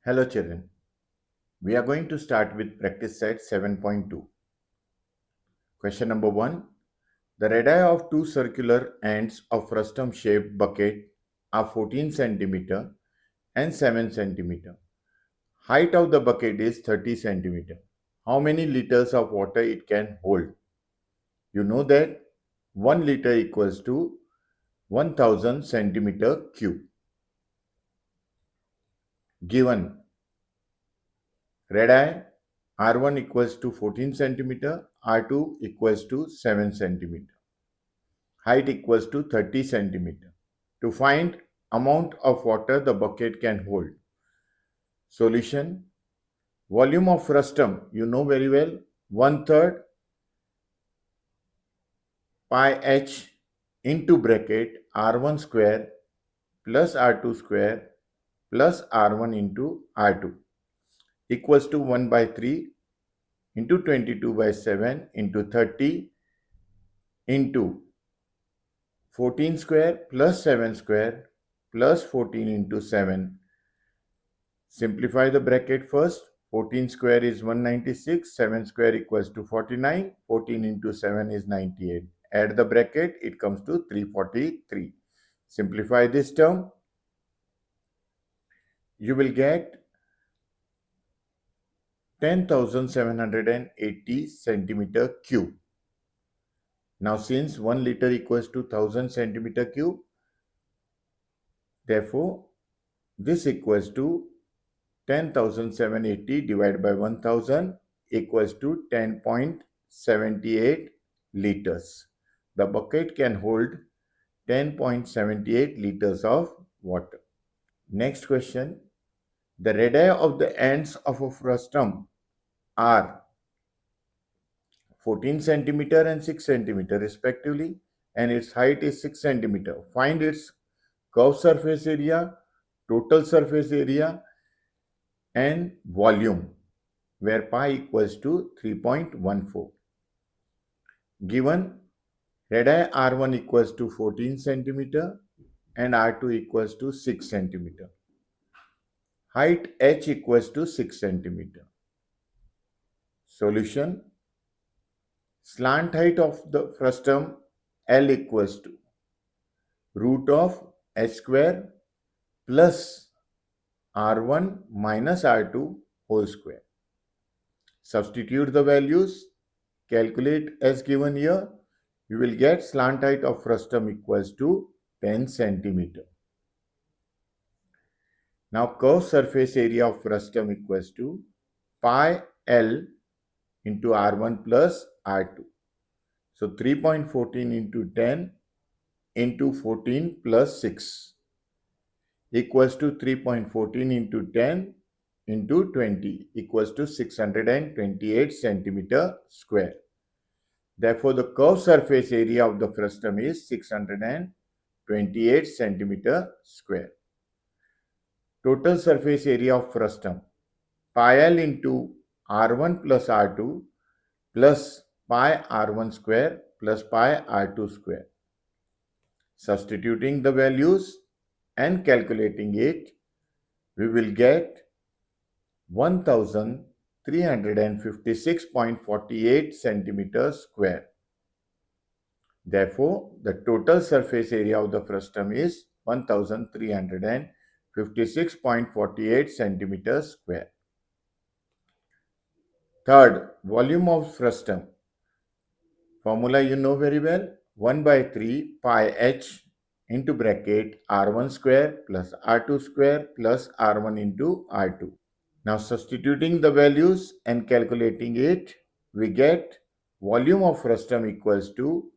Hello children, we are going to start with practice set 7.2. Question number 1. The radii of two circular ends of frustum shaped bucket are 14 cm and 7 cm. Height of the bucket is 30 cm. How many liters of water it can hold? You know that 1 liter equals to 1000 centimeter cube. Given radii R1 equals to 14 centimeter, R2 equals to 7 centimeter. Height equals to 30 centimeter. To find amount of water the bucket can hold. Solution. Volume of frustum, you know very well, 1/3 pi h into bracket R1 square plus R2 square plus R1 into R2 equals to 1 by 3 into 22 by 7 into 30 into 14 square plus 7 square plus 14 into 7. Simplify the bracket first. 14 square is 196, 7 square equals to 49, 14 into 7 is 98. Add the bracket, it comes to 343. Simplify this term. You will get 10,780 centimeter cube. Now since 1 liter equals to 1000 centimeter cube, therefore this equals to 10,780 divided by 1000 equals to 10.78 liters. The bucket can hold 10.78 liters of water. Next question. The radii of the ends of a frustum are 14 centimeter and 6 centimeter respectively, and its height is 6 centimeter. Find its curved surface area, total surface area, and volume, where pi equals to 3.14. Given radii R1 equals to 14 centimeter and R2 equals to 6 centimeter. Height h equals to 6 centimeter. Solution. Slant height of the frustum L equals to root of h square plus R1 minus R2 whole square. Substitute the values, calculate as given here. You will get slant height of frustum equals to 10 centimeter. Now curved surface area of frustum equals to pi L into R1 plus R2. So 3.14 into 10 into 14 plus 6 equals to 3.14 into 10 into 20 equals to 628 centimeter square. Therefore, the curved surface area of the frustum is 628 centimeter square. Total surface area of frustum pi L into R1 plus R2 plus pi R1 square plus pi R2 square. Substituting the values and calculating it, we will get 1356.48 centimeters square. Therefore, the total surface area of the frustum is 1356.48 centimeters square. Third, volume of frustum. Formula you know very well. 1 by 3 pi h into bracket R1 square plus R2 square plus R1 into R2. Now substituting the values and calculating it, we get volume of frustum equals to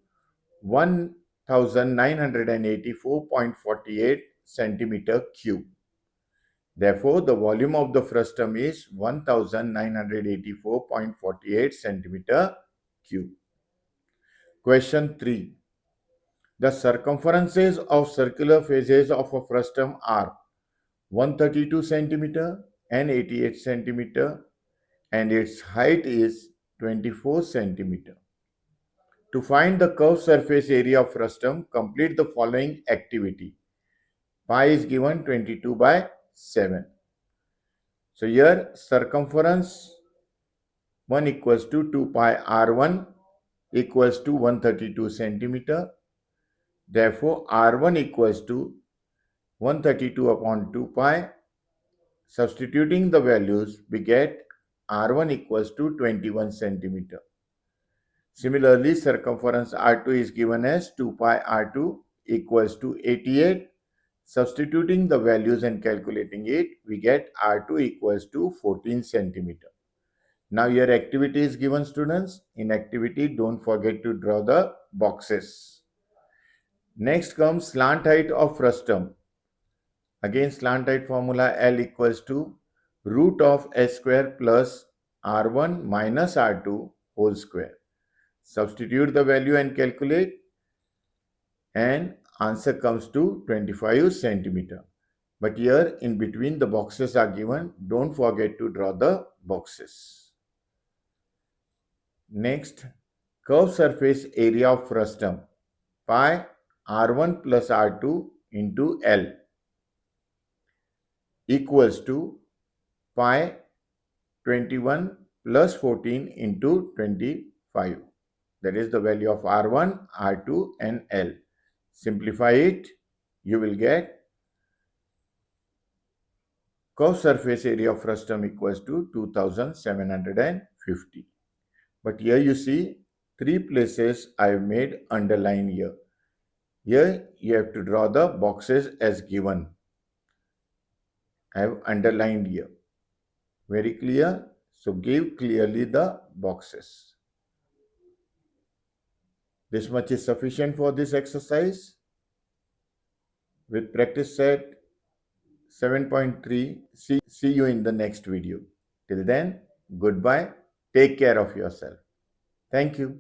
1984.48 centimeter cube. Therefore, the volume of the frustum is 1984.48 centimeter cube. Question 3. The circumferences of circular faces of a frustum are 132 centimeter and 88 centimeter, and its height is 24 centimeter. To find the curved surface area of frustum, complete the following activity. Pi is given 22 by 7. So here circumference 1 equals to 2 pi r1 equals to 132 centimeter. Therefore, r1 equals to 132 upon 2 pi. Substituting the values, we get r1 equals to 21 centimeter. Similarly, circumference r2 is given as 2 pi r2 equals to 88. Substituting the values and calculating it, we get r2 equals to 14 centimeter. Now your activity is given, students. In activity, don't forget to draw the boxes. Next comes slant height of frustum. Again, slant height formula L equals to root of s square plus r1 minus r2 whole square. Substitute the value and calculate, and answer comes to 25 centimeter. But here in between the boxes are given. Don't forget to draw the boxes. Next, curved surface area of frustum. Pi r1 plus r2 into L equals to pi 21 plus 14 into 25. That is the value of r1, r2 and L. Simplify it, you will get curved surface area of frustum equals to 2750. But here you see 3 places I have made underline here. Here you have to draw the boxes as given. I have underlined here. Very clear? So give clearly the boxes. This much is sufficient for this exercise. With practice set 7.3, see you in the next video. Till then, goodbye. Take care of yourself. Thank you.